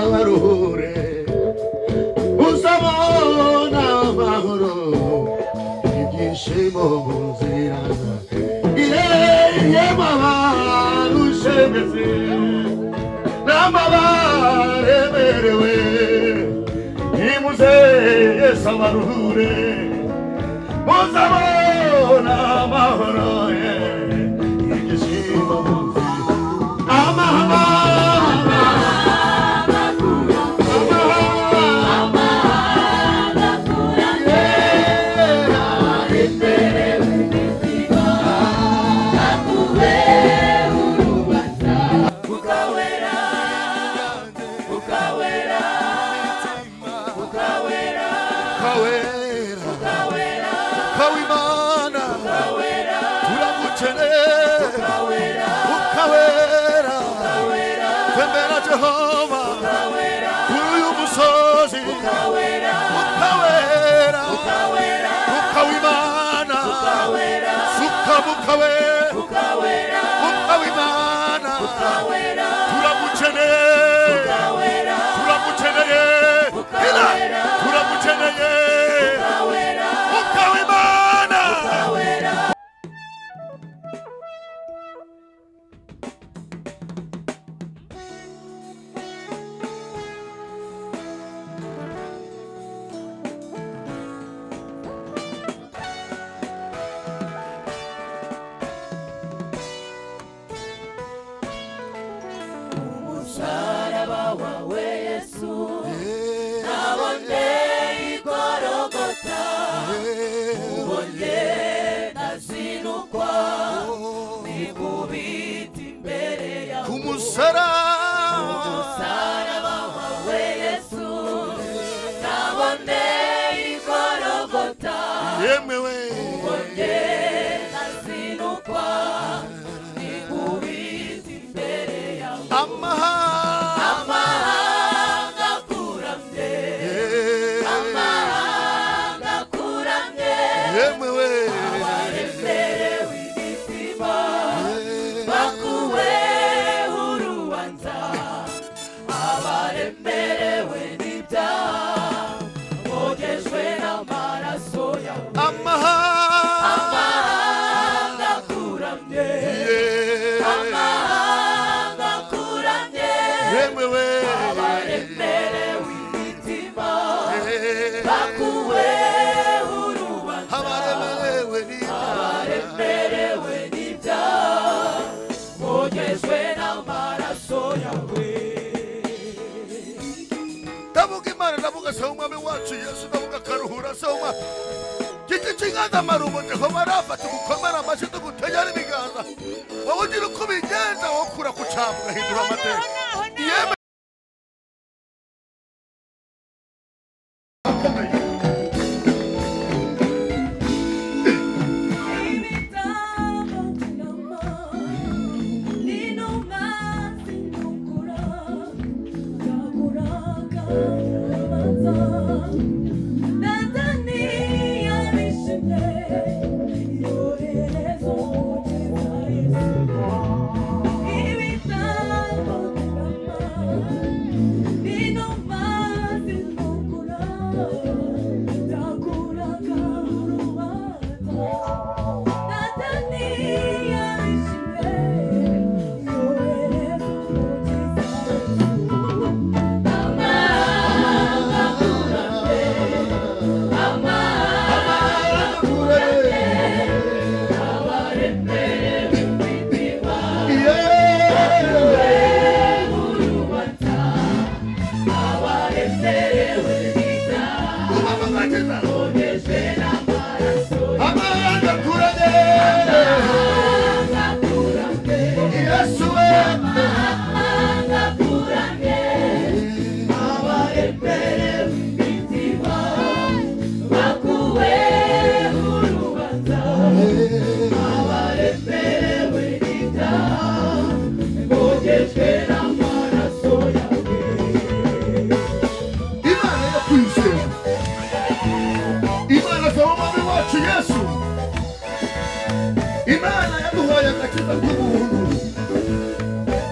abaruhure uzabona amahoro ibyishimo mu nzira ireye abantu ushemeze n'amabaremerewe nimuze Yesu abaruhure muzabona amahoro ibyishimo mu nzira amahoro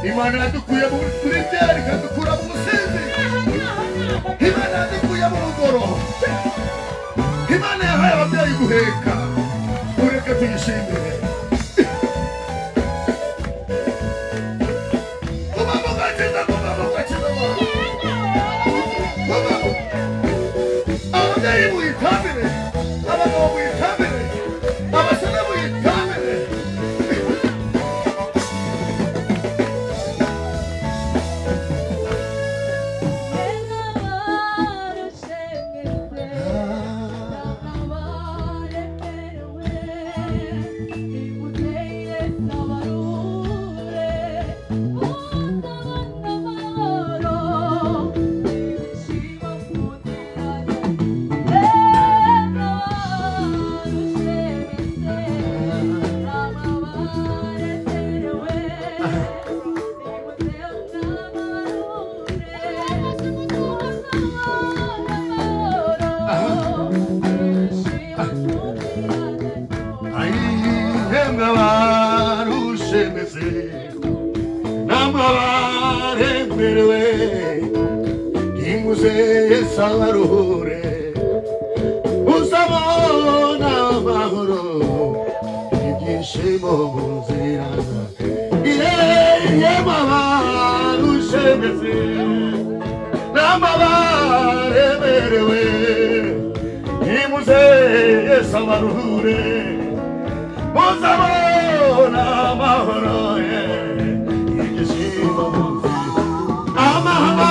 Imana yadukuye muri byari kadukura mu musinzi Imana yadukuye mu rugoro, Imana yahaye ababyeyi guheka, mureke tuyishimire. Ababyeyi muyitamire, abagabo muyitamire, abasore muyitamire. Savarure usabona amahoro ibyishimo muzira yemabarushemeze n'amabaremerewe imuze savarure usabona amahoro ibyishimo muzira amahoro.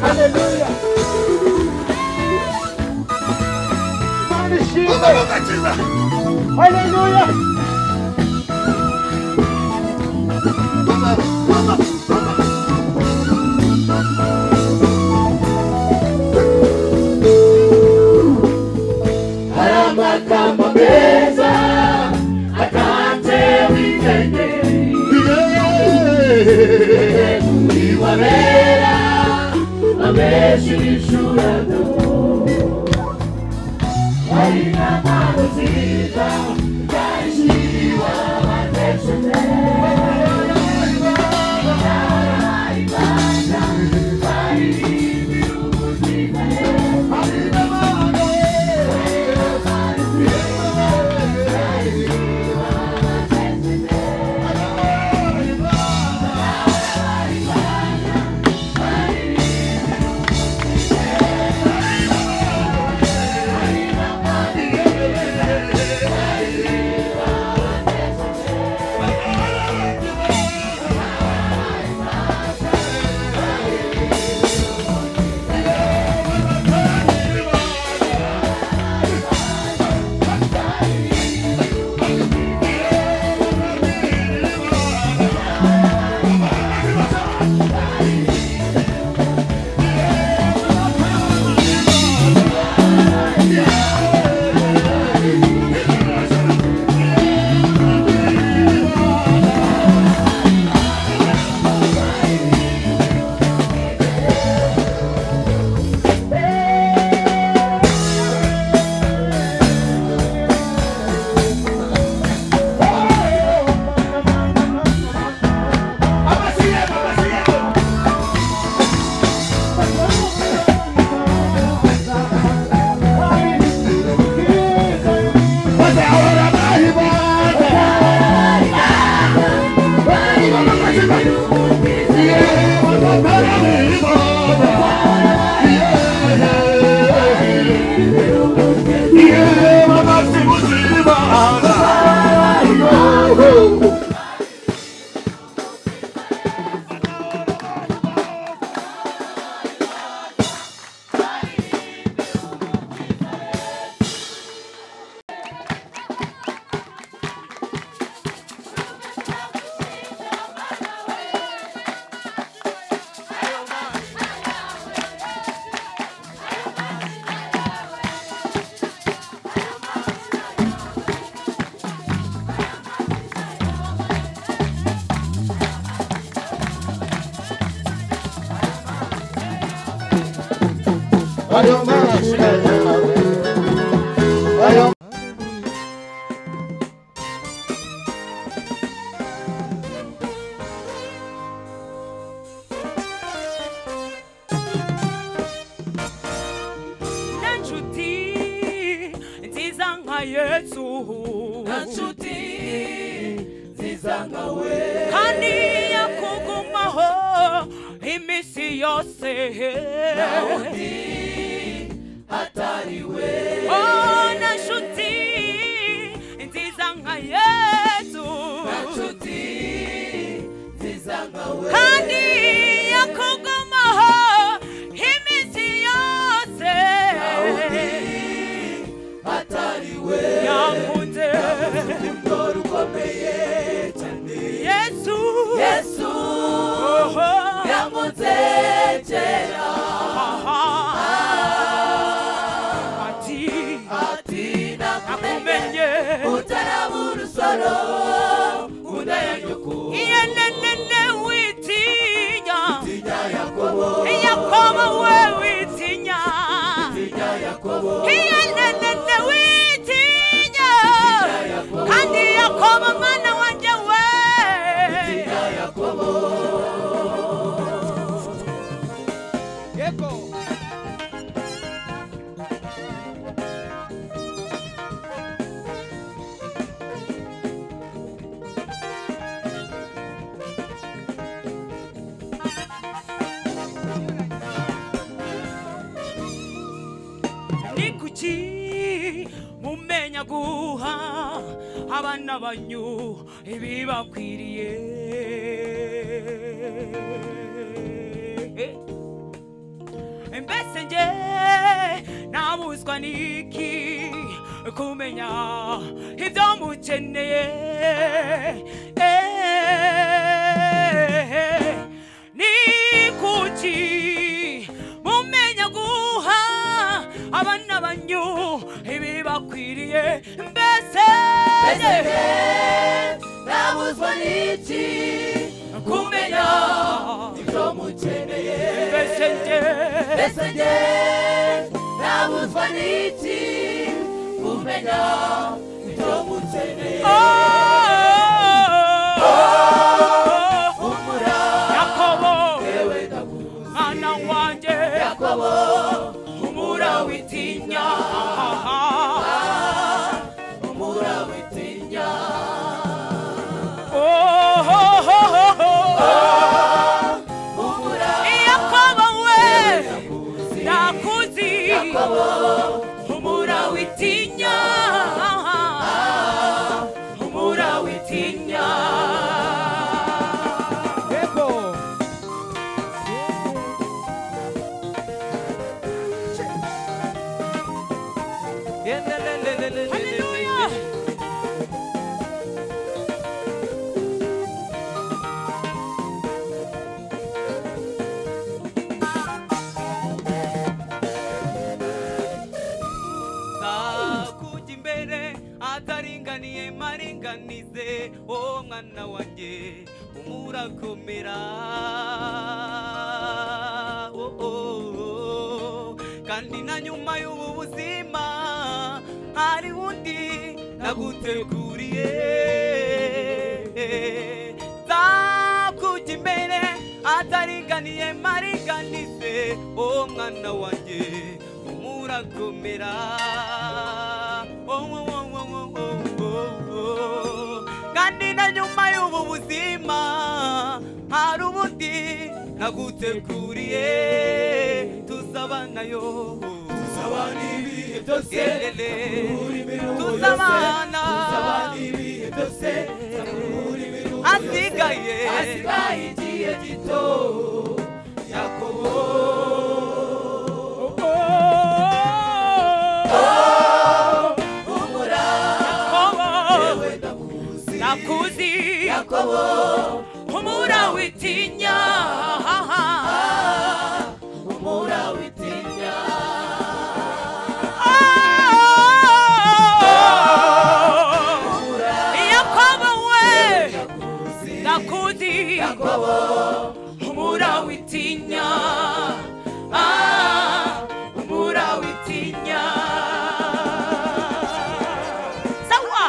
Hallelujah. Hallelujah. Amagambo meza atanze wigenge iwabera abeshishurano hari n'abantu nziza byashyiriwe abadeshene Yesu nshuti nziza nkawe kandi yakugumaho iminsi yose ntawundi atariwe na nshuti nziza nka Yesu nshuti nziza nkawe kandi yakugumaho iminsi yose ntawundi atariwe yakunze urukundo rukomeye cyane Yesu yakunze kera ati nakumenye utarabura usoro udayanyuku iyenenene witinya Yakobo Yakobo we witinya Yakobo iyenenene witinya kandi Yakobo mwana wanje we Yakobo yego nikuki mumenya guha abana banyu ibibakwiriye mbese nge nabuzwa niki kumenya ibyo mukeneye nikuki mumenya guha abana banyu ibibakwiriye mbese nabuzwa niki kumenya ibyo mukeneye mbese nge nabuzwa niki kumenya ibyo mukeneye humura Yakobo yewe ndakuzi mwana wanje Yakobo humura witinya humura witinya humura Yakobo we ndakuzi ndakuzi Yakobo humura witinya humura witinya Hallelujah. Kujya imbere ataringaniye maringanize o mwana wanjye umurakomera kandi na nyuma y'ubu buzima hari undi naguteguriye kujya imbere ataringaniye maringanize o mwana wanjye umurakomera kandi na nyuma y'ubu buzima hari ubundi naguteguriye tuzabanayo tuzabana ibihe byose tuzabana ibihe byose hasigaye igihe gito Yakobo humura yewe ndakuzi Yakobo humura witinya humura witinya Yakobo we ndakuzi ndakuzi Yakobo humura witinya humura witinya sawa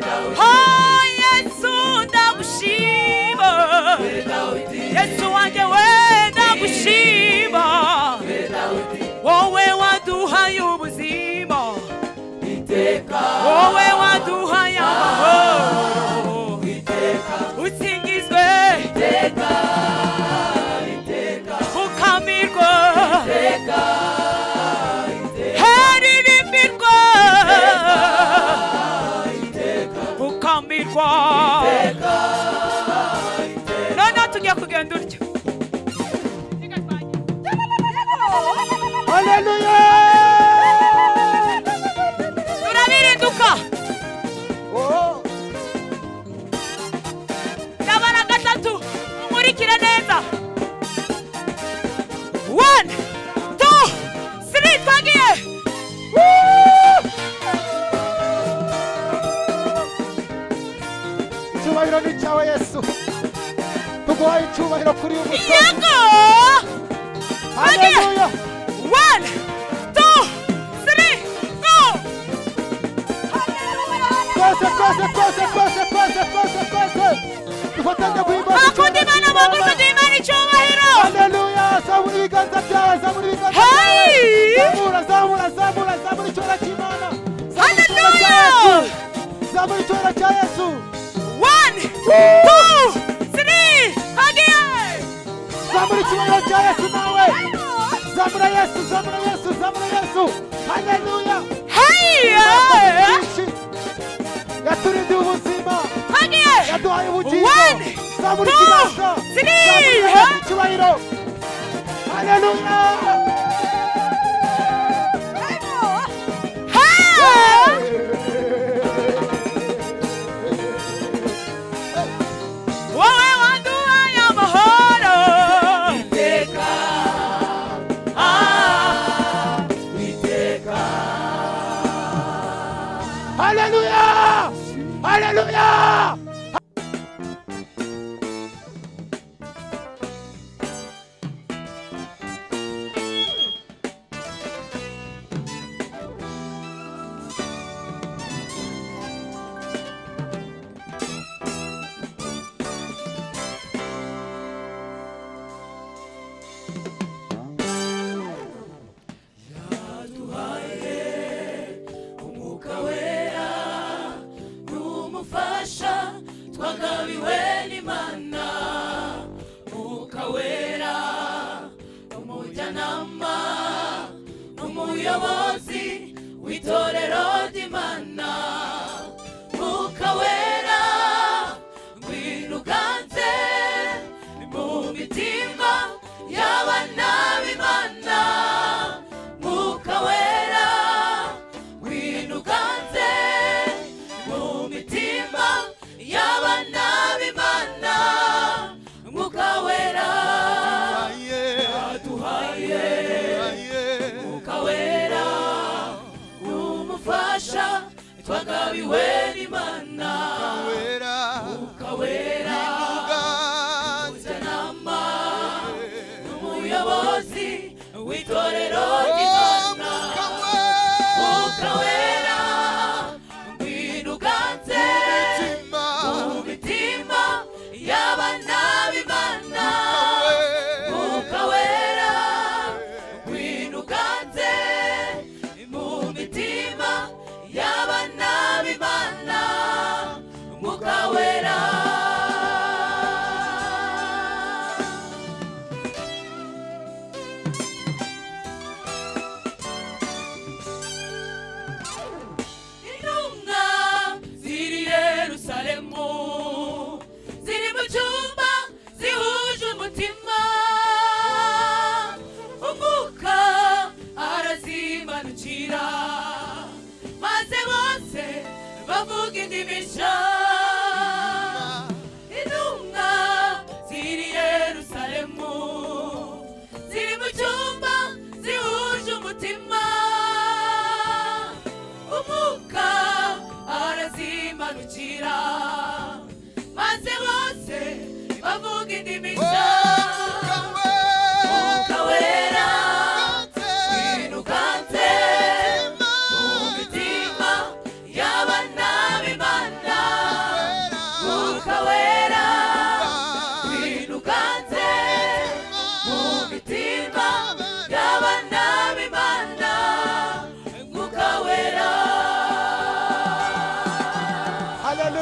Oh Yesu ndagushima Yesu wanjye we ndagushima wowe waduhaye ubuzima wowe waduhaye amahoro usingizwe ukamirwa haririmbirwa ukamirwa noneho tugiye kugenda urya Haleluya turabirinduka ndabara gatatu umurikire neza 1 2 3 twagiye icyubahiro ni cyawe Yesu tuguhaye icyubahiro kuri uyu musozi yego Haleluya 1 2 3 go twese dufatanye guhimbaza bakunda imana bakunda imana icyubahiro Haleluya zamura ibiganza byawe zamura ibiganza byawe zamura icyubahiro cy'Imana Haleluya zamura icyubahiro cya Yesu 1 2 3 hagiye zamura icyubahiro cya Yesu nawe zamura Yesu Haleluya yaturindiye ubuzima hagiye yaduhaye ubugingo 1 zamura ikiganza 3 zamura icyubahiro Haleluya wowe waduhaye amahoro Haleluya Haleluya umwuka wera n'umufasha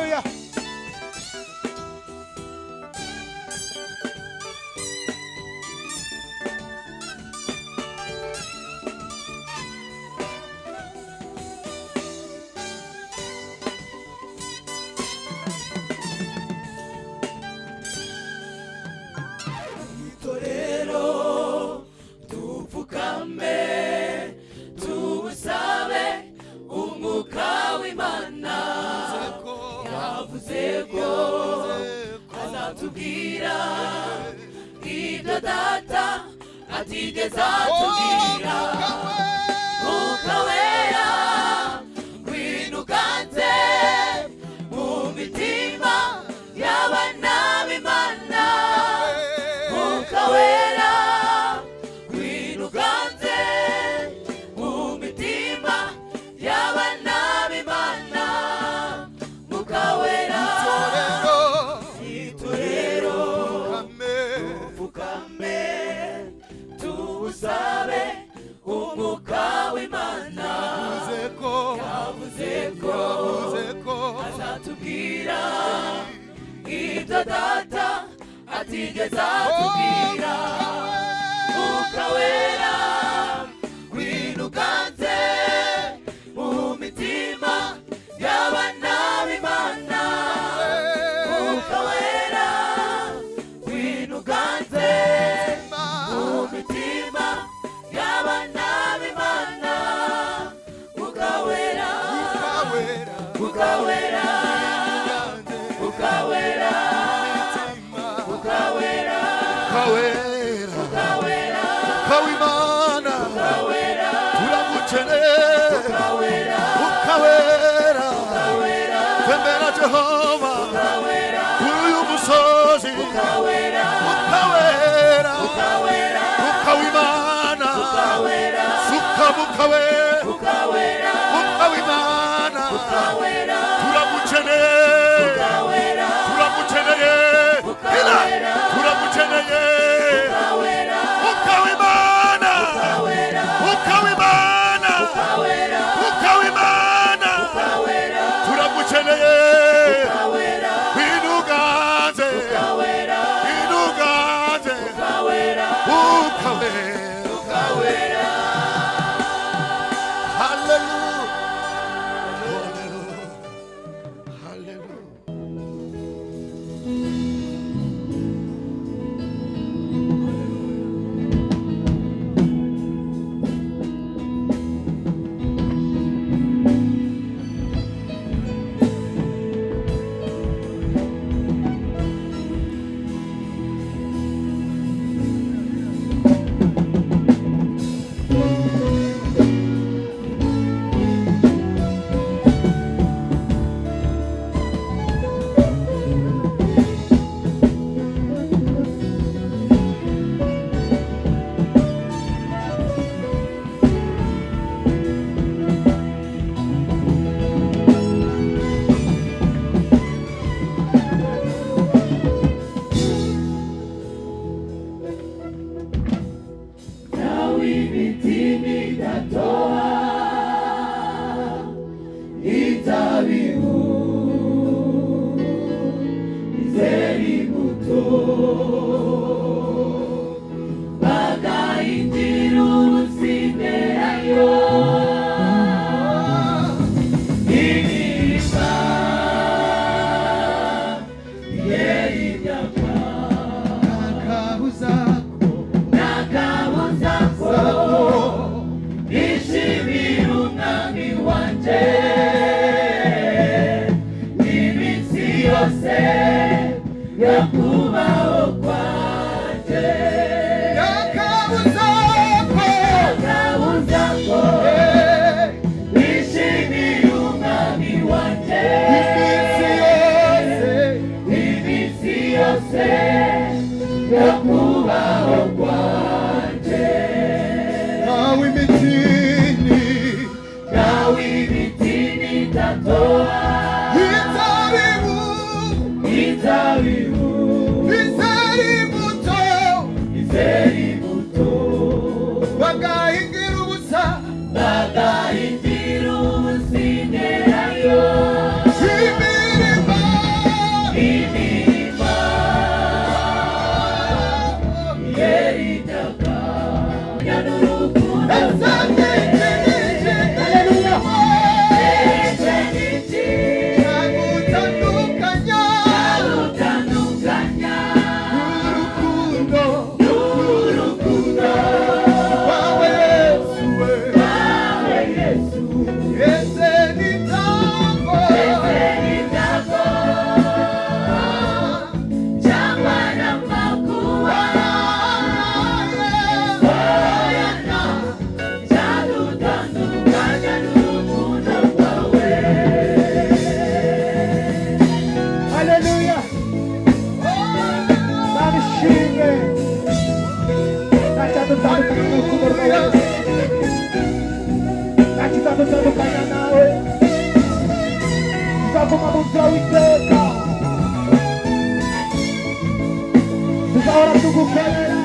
Hallelujah. Itorero tupfukame tubusabe umwuka w'Imana yavuze ko azatubwira ibyo data atigeze atubwira. Mwuka wera ngwino uganze mu mitima y'abana b'Imana. Mwuka wera ngwino uganze mu mitima y'abana b'Imana. Mwuka wera itorero tupfukame tubusabe umwuka w'Imana yavuze ko azatubwira ibyo data atigeze atubwira. Mwuka wera ngwino uganze mu mitima y'abana b'Imana. Mwuka wera ngwino uganze mu mitima y'abana b'Imana. Mwuka wera Mwuka wera Mwuka wera Kawimana turamukeneye. Ukawera tembera Jehova kuri uyu musozi. Ukawera Ukawimana suka Ukawimana turamukeneye. Turamukeneye Ukawimana turamukeneye. Inuganze Ukawera. Hallelujah. Bagahingira ubusinderayo. tuzatandukanya nawe tuzaguma mu nzira w'iteka tuzahora tugukorera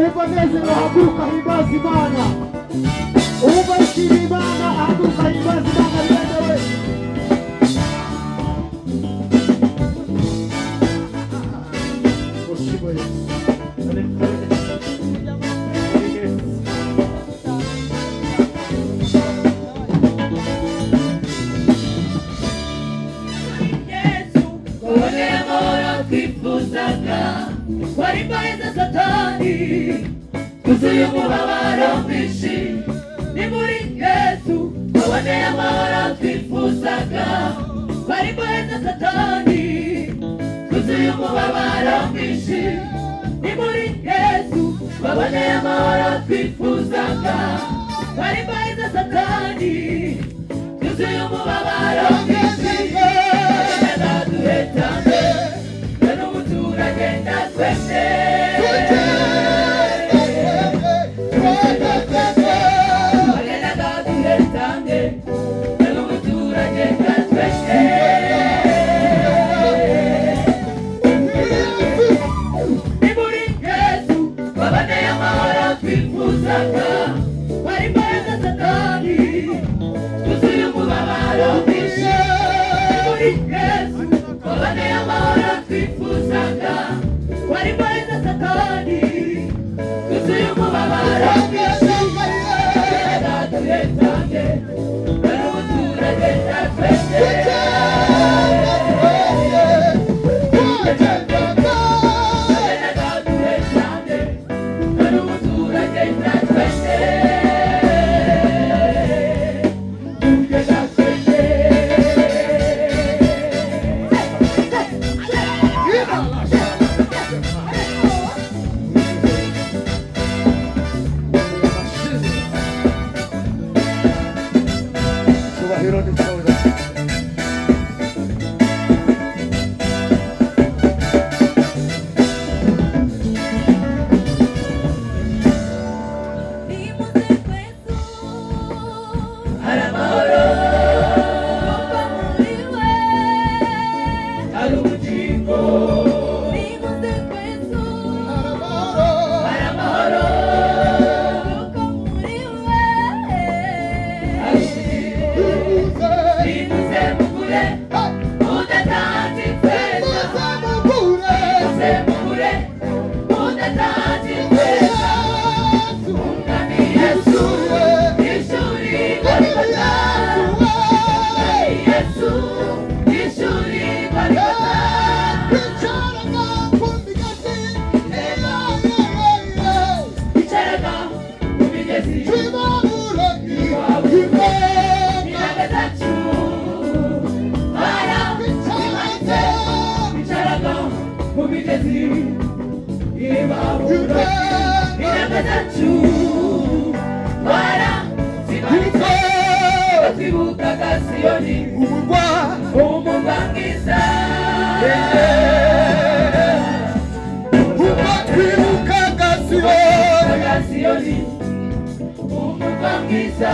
ubanezero haguruka himbaza Imana ubashira Imana haguruka himbaza Imana biremewe Warimbaiza satani kuzuye umubabaro mwinshi ni muri Yesu waboneye amahoro twifuzaga warimbaiza satani kuzuye umubabaro mwinshi ni muri Yesu waboneye amahoro twifuzaga warimbaiza satani kuzuye umubabaro mwinshi duhetane agenda twese agenda duhetane agenda twese ni muri Yesu waboneye amahoro twifuzaga warimbaiza satani tuzuye umubabaro mwinshi ni muri imbaraga zacu twibuka Siyoni umurwa mwiza ubwo twibukaga Siyoni umurwa mwiza